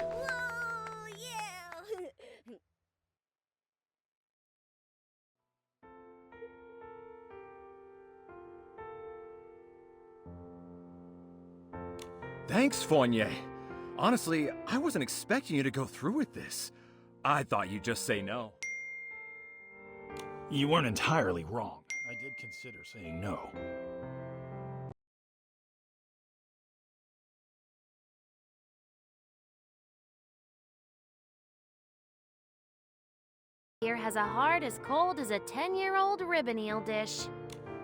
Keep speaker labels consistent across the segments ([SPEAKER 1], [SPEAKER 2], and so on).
[SPEAKER 1] Whoa, yeah!
[SPEAKER 2] Thanks, Fournier. Honestly, I wasn't expecting you to go through with this. I thought you'd just say no.
[SPEAKER 3] You weren't entirely wrong. I did consider saying no.
[SPEAKER 4] Here has a heart as cold as a 10-year-old ribbon eel dish.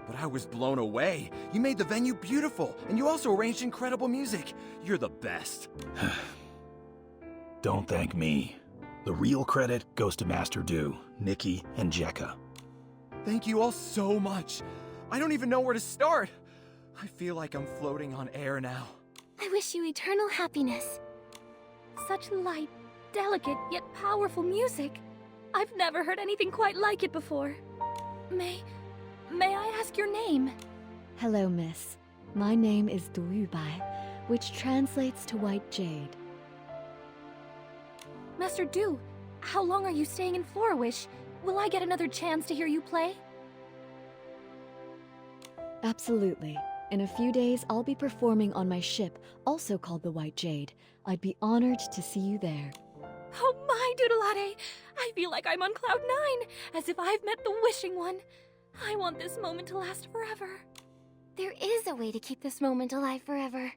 [SPEAKER 2] But I was blown away. You made the venue beautiful, and you also arranged incredible music. You're the best.
[SPEAKER 3] Don't thank me. The real credit goes to Master Do, NIKKI, and Jekka.
[SPEAKER 2] Thank you all so much. I don't even know where to start. I feel like I'm floating on air now.
[SPEAKER 5] I wish you eternal happiness. Such light, delicate, yet powerful music. I've never heard anything quite like it before. May I ask your name?
[SPEAKER 6] Hello, miss. My name is Durubai, which translates to White Jade.
[SPEAKER 5] Master Du, how long are you staying in Florawish? Will I get another chance to hear you play?
[SPEAKER 6] Absolutely. In a few days, I'll be performing on my ship, also called the White Jade. I'd be honored to see you there.
[SPEAKER 5] Oh my, Doodleade! I feel like I'm on cloud 9, as if I've met the Wishing One. I want this moment to last forever.
[SPEAKER 1] There is a way to keep this moment alive forever.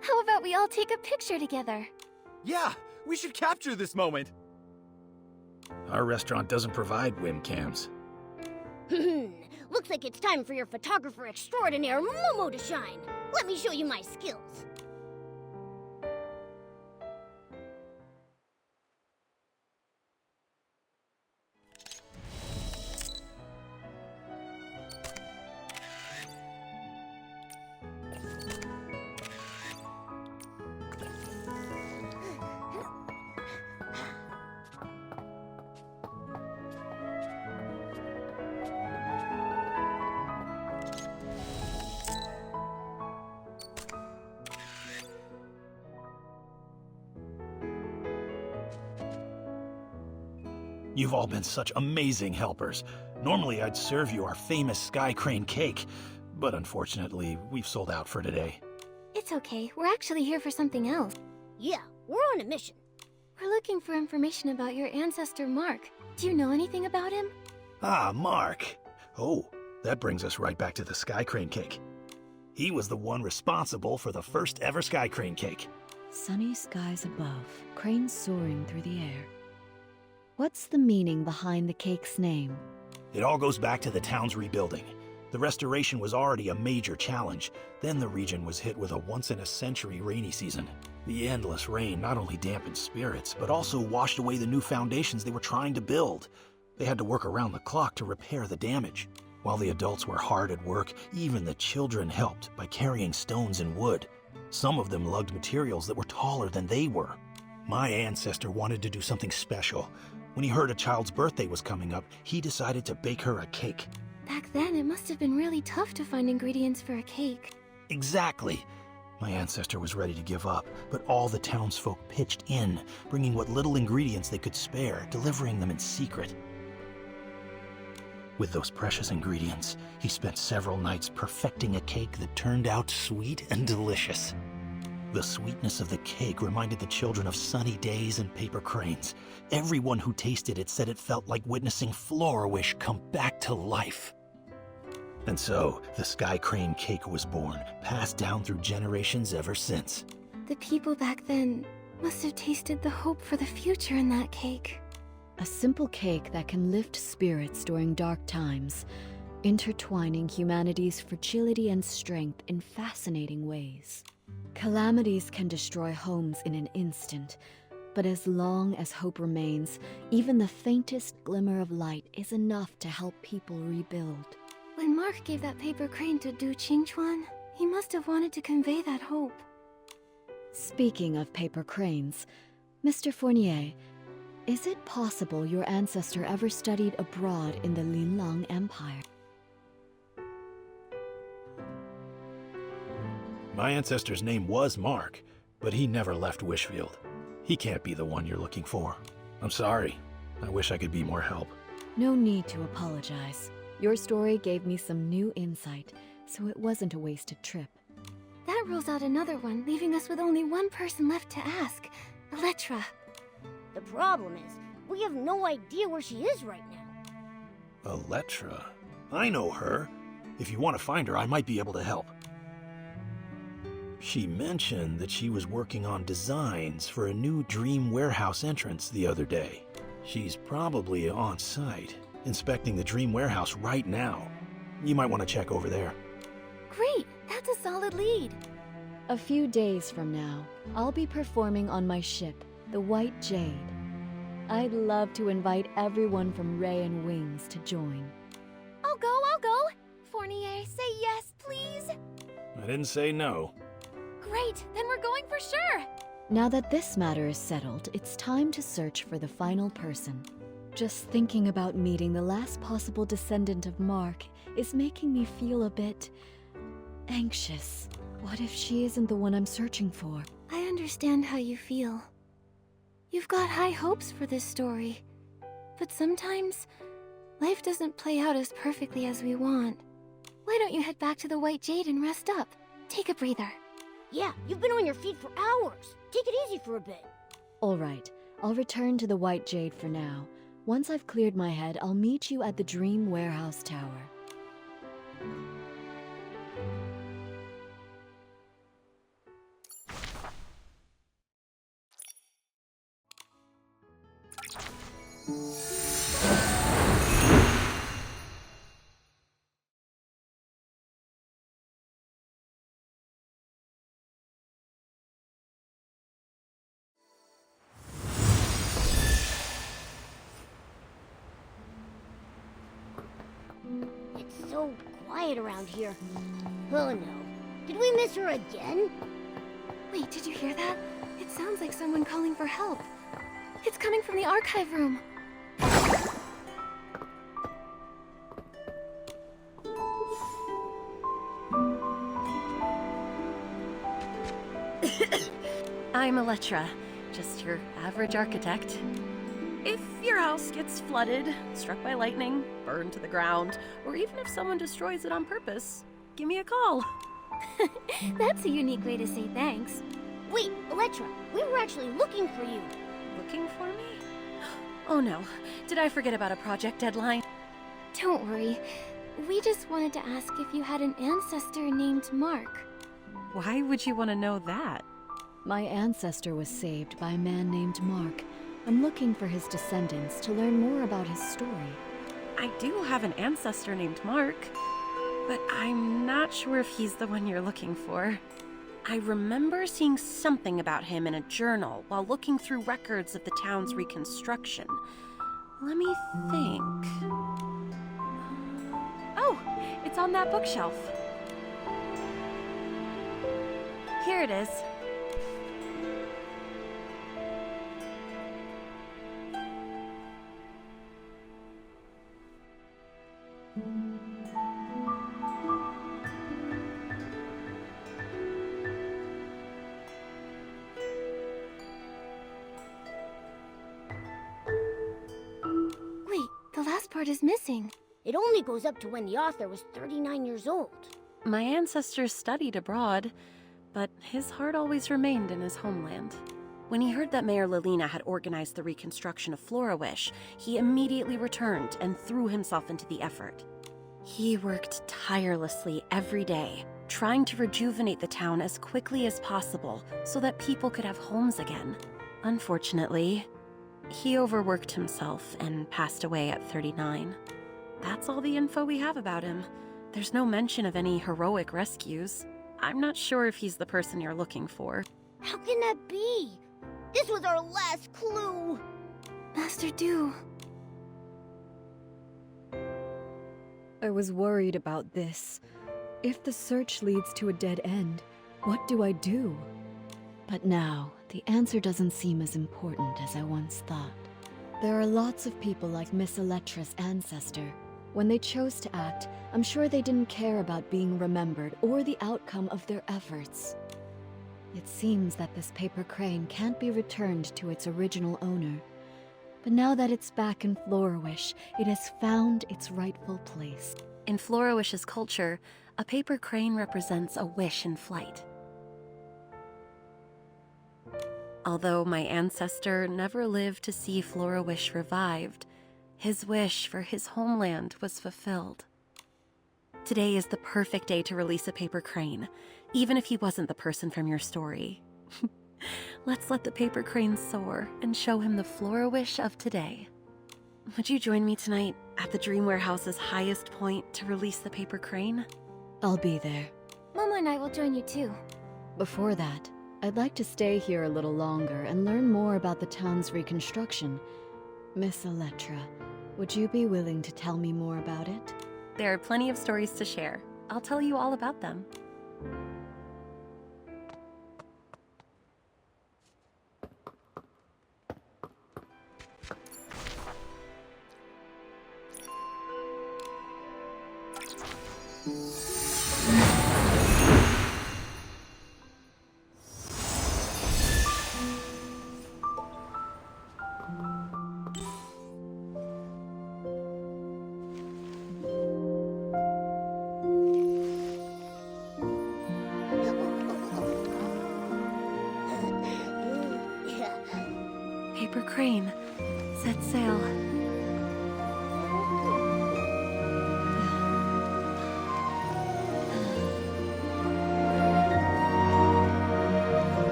[SPEAKER 1] How about we all take a picture together?
[SPEAKER 2] Yeah, we should capture this moment.
[SPEAKER 3] Our restaurant doesn't provide webcams.
[SPEAKER 1] Looks like it's time for your photographer extraordinaire, Momo, to shine. Let me show you my skills.
[SPEAKER 3] You've all been such amazing helpers. Normally I'd serve you our famous Sky Crane cake, but unfortunately, we've sold out for today.
[SPEAKER 1] It's okay. We're actually here for something else. Yeah, we're on a mission. We're looking for information about your ancestor, Mark. Do you know anything about him?
[SPEAKER 3] Ah, Mark. Oh, that brings us right back to the Sky Crane cake. He was the one responsible for the first ever Sky Crane cake.
[SPEAKER 6] Sunny skies above, cranes soaring through the air. What's the meaning behind the cake's name?
[SPEAKER 3] It all goes back to the town's rebuilding. The restoration was already a major challenge. Then the region was hit with a once-in-a-century rainy season. The endless rain not only dampened spirits, but also washed away the new foundations they were trying to build. They had to work around the clock to repair the damage. While the adults were hard at work, even the children helped by carrying stones and wood. Some of them lugged materials that were taller than they were. My ancestor wanted to do something special. When he heard a child's birthday was coming up, he decided to bake her a cake.
[SPEAKER 1] Back then, it must have been really tough to find ingredients for a cake.
[SPEAKER 3] Exactly. My ancestor was ready to give up, but all the townsfolk pitched in, bringing what little ingredients they could spare, delivering them in secret. With those precious ingredients, he spent several nights perfecting a cake that turned out sweet and delicious. The sweetness of the cake reminded the children of sunny days and paper cranes. Everyone who tasted it said it felt like witnessing Florawish come back to life. And so, the Sky Crane cake was born, passed down through generations ever since.
[SPEAKER 1] The people back then must have tasted the hope for the future in that cake.
[SPEAKER 6] A simple cake that can lift spirits during dark times, intertwining humanity's fragility and strength in fascinating ways. Calamities can destroy homes in an instant, but as long as hope remains, even the faintest glimmer of light is enough to help people rebuild.
[SPEAKER 1] When Mark gave that paper crane to Du Qingchuan, he must have wanted to convey that hope.
[SPEAKER 6] Speaking of paper cranes, Mr. Fournier, is it possible your ancestor ever studied abroad in the Linlang Empire?
[SPEAKER 3] My ancestor's name was Mark, but he never left Wishfield. He can't be the one you're looking for. I'm sorry. I wish I could be more help.
[SPEAKER 6] No need to apologize. Your story gave me some new insight, so it wasn't a wasted trip.
[SPEAKER 1] That rules out another one, leaving us with only one person left to ask. Elettra.
[SPEAKER 7] The problem is, we have no idea where she is right now.
[SPEAKER 3] Elettra? I know her. If you want to find her, I might be able to help. She mentioned that she was working on designs for a new Dream Warehouse entrance the other day. She's probably on site, inspecting the Dream Warehouse right now. You might want to check over there.
[SPEAKER 1] Great! That's a solid lead.
[SPEAKER 6] A few days from now, I'll be performing on my ship, the White Jade. I'd love to invite everyone from Ray and Wings to join.
[SPEAKER 1] I'll go! Fournier, say yes, please!
[SPEAKER 3] I didn't say no.
[SPEAKER 1] Great! Then we're going for sure!
[SPEAKER 6] Now that this matter is settled, it's time to search for the final person. Just thinking about meeting the last possible descendant of Mark is making me feel a bit anxious. What if she isn't the one I'm searching for?
[SPEAKER 1] I understand how you feel. You've got high hopes for this story. But sometimes, life doesn't play out as perfectly as we want. Why don't you head back to the White Jade and rest up? Take a breather.
[SPEAKER 7] Yeah, you've been on your feet for hours. Take it easy for a bit.
[SPEAKER 6] All right, I'll return to the White Jade for now. Once I've cleared my head, I'll meet you at the Dream Warehouse Tower.
[SPEAKER 7] It's so quiet around here. Oh no. Did we miss her again?
[SPEAKER 1] Wait, did you hear that? It sounds like someone calling for help. It's coming from the archive room.
[SPEAKER 8] I'm Elettra, just your average architect. If your house gets flooded, struck by lightning, burned to the ground, or even if someone destroys it on purpose, give me a call.
[SPEAKER 1] That's a unique way to say thanks.
[SPEAKER 7] Wait, Elettra, we were actually looking for you.
[SPEAKER 8] Looking for me? Oh no, did I forget about a project deadline?
[SPEAKER 1] Don't worry. We just wanted to ask if you had an ancestor named Mark.
[SPEAKER 8] Why would you want to know that?
[SPEAKER 6] My ancestor was saved by a man named Mark. I'm looking for his descendants to learn more about his story.
[SPEAKER 8] I do have an ancestor named Mark, but I'm not sure if he's the one you're looking for. I remember seeing something about him in a journal while looking through records of the town's reconstruction. Let me think. Oh, it's on that bookshelf. Here it is.
[SPEAKER 1] Wait, the last part is missing.
[SPEAKER 7] It only goes up to when the author was 39 years old.
[SPEAKER 8] My ancestors studied abroad, but his heart always remained in his homeland. When he heard that Mayor Lilina had organized the reconstruction of Florawish, he immediately returned and threw himself into the effort. He worked tirelessly every day, trying to rejuvenate the town as quickly as possible so that people could have homes again. Unfortunately, he overworked himself and passed away at 39. That's all the info we have about him. There's no mention of any heroic rescues. I'm not sure if he's the person you're looking for.
[SPEAKER 7] How can that be? This was our last clue.
[SPEAKER 1] Master Du.
[SPEAKER 6] I was worried about this. If the search leads to a dead end, what do I do? But now, the answer doesn't seem as important as I once thought. There are lots of people like Miss Elettra's ancestor. When they chose to act, I'm sure they didn't care about being remembered or the outcome of their efforts. It seems that this paper crane can't be returned to its original owner. But now that it's back in Florawish, it has found its rightful place.
[SPEAKER 8] In Florawish's culture, a paper crane represents a wish in flight. Although my ancestor never lived to see Florawish revived, his wish for his homeland was fulfilled. Today is the perfect day to release a paper crane, even if he wasn't the person from your story. Let's let the paper crane soar and show him the Florawish of today. Would you join me tonight at the Dream Warehouse's highest point to release the paper crane?
[SPEAKER 6] I'll be there.
[SPEAKER 1] Momo and I will join you too.
[SPEAKER 6] Before that, I'd like to stay here a little longer and learn more about the town's reconstruction. Miss Elettra, would you be willing to tell me more about it?
[SPEAKER 8] There are plenty of stories to share. I'll tell you all about them. Paper crane, set sail.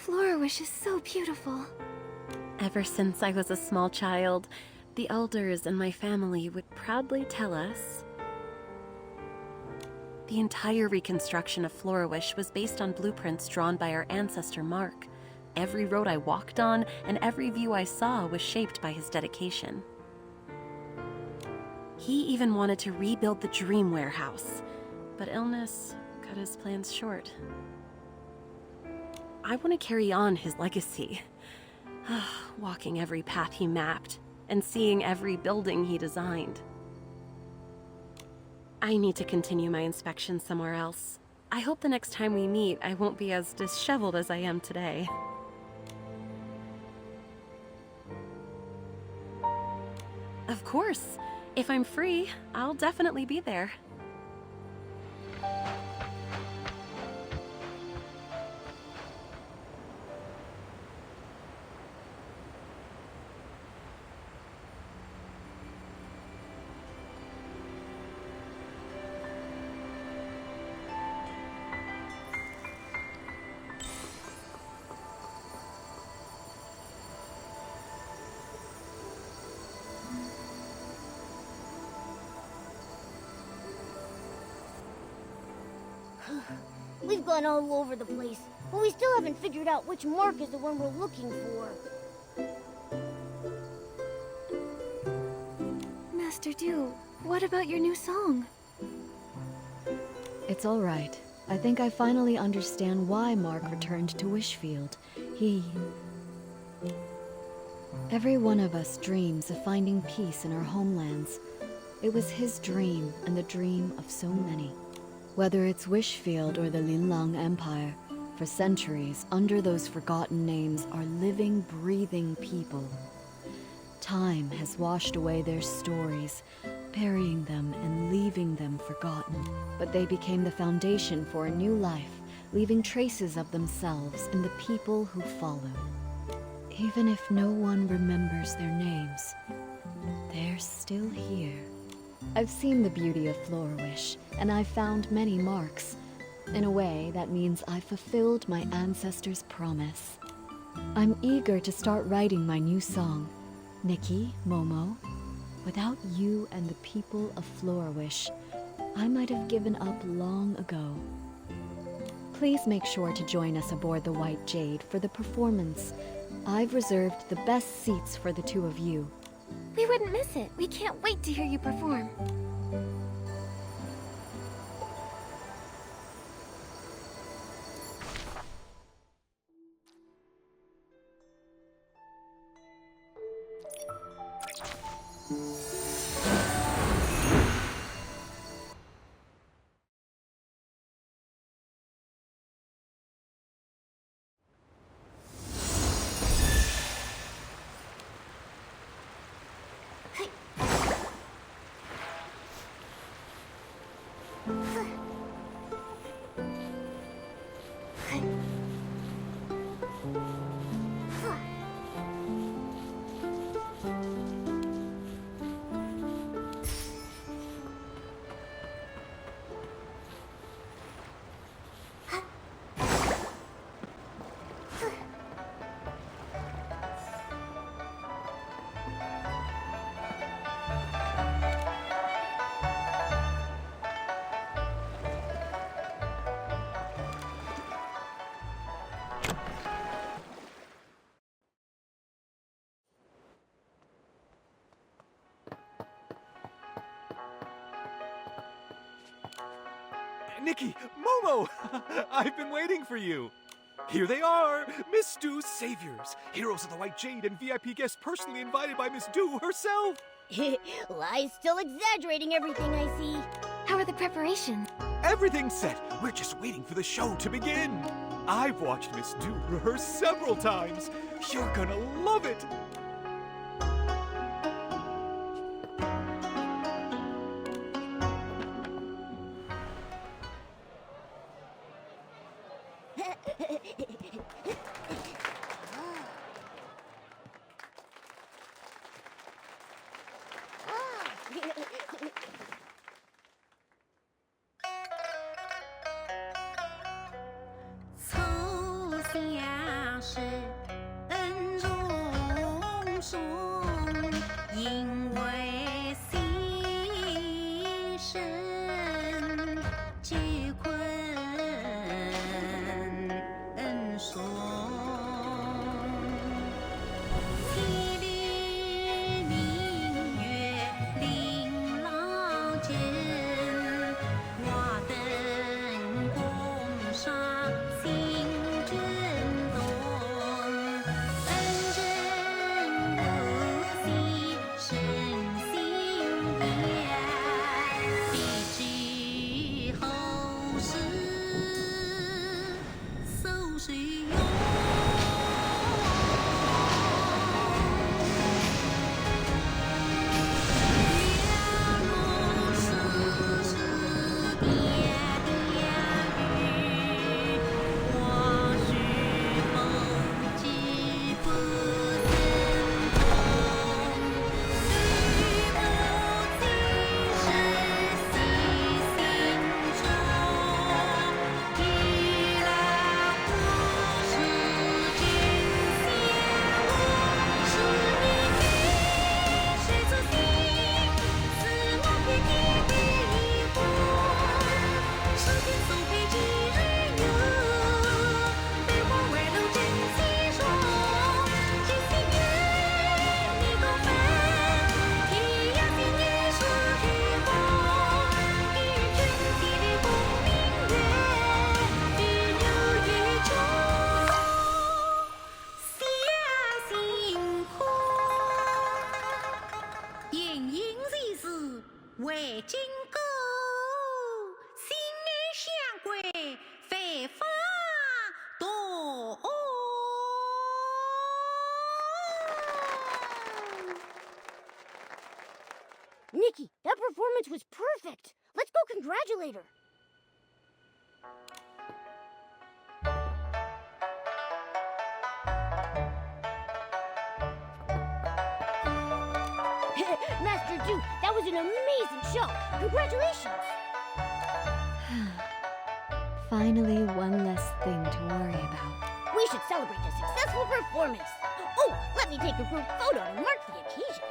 [SPEAKER 1] Florawish is so beautiful.
[SPEAKER 8] Ever since I was a small child, the elders in my family would proudly tell us the entire reconstruction of Florawish was based on blueprints drawn by our ancestor Mark. Every road I walked on and every view I saw was shaped by his dedication. He even wanted to rebuild the Dream Warehouse, but illness cut his plans short. I want to carry on his legacy, walking every path he mapped and seeing every building he designed. I need to continue my inspection somewhere else. I hope the next time we meet, I won't be as disheveled as I am today. Of course. If I'm free, I'll definitely be there.
[SPEAKER 7] We've gone all over the place, but we still haven't figured out which mark is the one we're looking for.
[SPEAKER 1] Master Dew, what about your new song?
[SPEAKER 6] It's all right. I think I finally understand why Mark returned to Wishfield. Every one of us dreams of finding peace in our homelands. It was his dream and the dream of so many. Whether it's Wishfield or the Linlang Empire, for centuries, under those forgotten names are living, breathing people. Time has washed away their stories, burying them and leaving them forgotten. But they became the foundation for a new life, leaving traces of themselves in the people who followed. Even if no one remembers their names, they're still here. I've seen the beauty of Florawish, and I've found many marks. In a way, that means I've fulfilled my ancestors' promise. I'm eager to start writing my new song. Nikki, Momo, without you and the people of Florawish, I might have given up long ago. Please make sure to join us aboard the White Jade for the performance. I've reserved the best seats for the two of you.
[SPEAKER 1] We wouldn't miss it. We can't wait to hear you perform.
[SPEAKER 2] Nikki, Momo! I've been waiting for you. Here they are, Miss Stu's saviors, heroes of the White Jade and VIP guests personally invited by Miss Du herself.
[SPEAKER 7] Lie's still exaggerating everything I see.
[SPEAKER 1] How are the preparations?
[SPEAKER 2] Everything's set. We're just waiting for the show to begin. I've watched Miss Du rehearse several times. You're gonna love it.
[SPEAKER 7] Nikki, that performance was perfect. Let's go congratulate her. Master Du, that was an amazing show. Congratulations.
[SPEAKER 6] Finally, one less thing to worry about.
[SPEAKER 7] We should celebrate a successful performance. Oh, let me take a group photo to mark the occasion.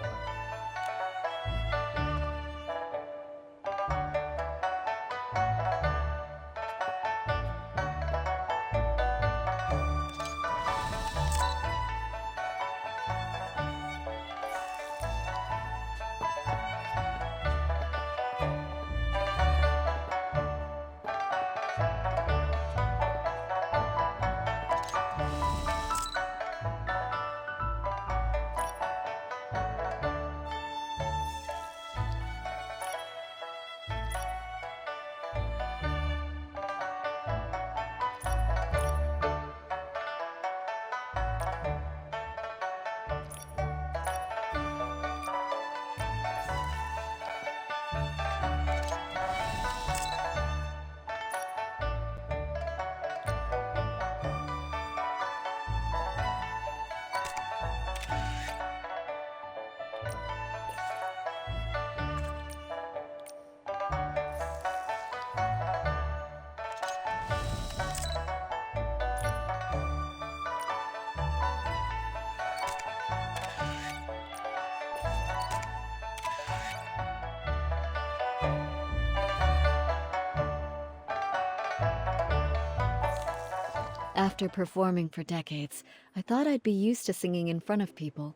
[SPEAKER 6] After performing for decades, I thought I'd be used to singing in front of people.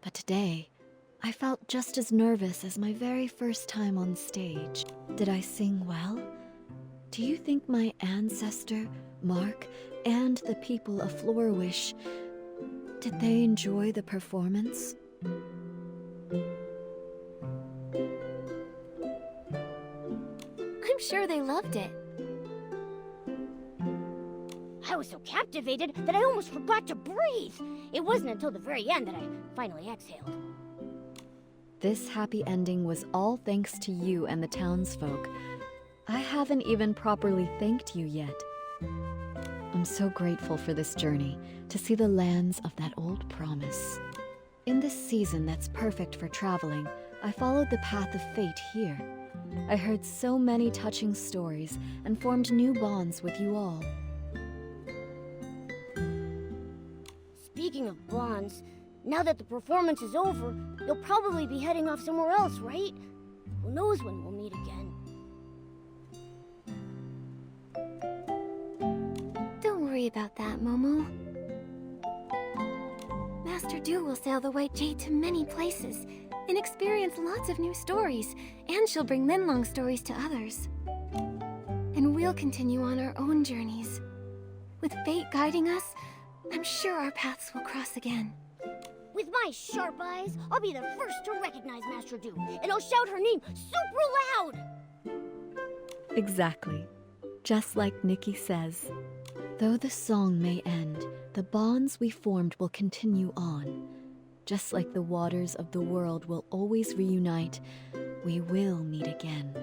[SPEAKER 6] But today, I felt just as nervous as my very first time on stage. Did I sing well? Do you think my ancestor, Mark, and the people of Flourish, did they enjoy the performance?
[SPEAKER 1] I'm sure they loved it.
[SPEAKER 7] I was so captivated that I almost forgot to breathe. It wasn't until the very end that I finally exhaled.
[SPEAKER 6] This happy ending was all thanks to you and the townsfolk. I haven't even properly thanked you yet. I'm so grateful for this journey, to see the lands of that old promise. In this season that's perfect for traveling, I followed the path of fate here. I heard so many touching stories and formed new bonds with you all.
[SPEAKER 7] Speaking of bonds, now that the performance is over, you'll probably be heading off somewhere else, right? Who knows when we'll meet again?
[SPEAKER 1] Don't worry about that, Momo. Master Du will sail the White Jade to many places and experience lots of new stories, and she'll bring Linlong stories to others. And we'll continue on our own journeys. With fate guiding us, I'm sure our paths will cross again.
[SPEAKER 7] With my sharp eyes, I'll be the first to recognize Master Du, and I'll shout her name super loud!
[SPEAKER 6] Exactly. Just like Nikki says. Though the song may end, the bonds we formed will continue on. Just like the waters of the world will always reunite, we will meet again.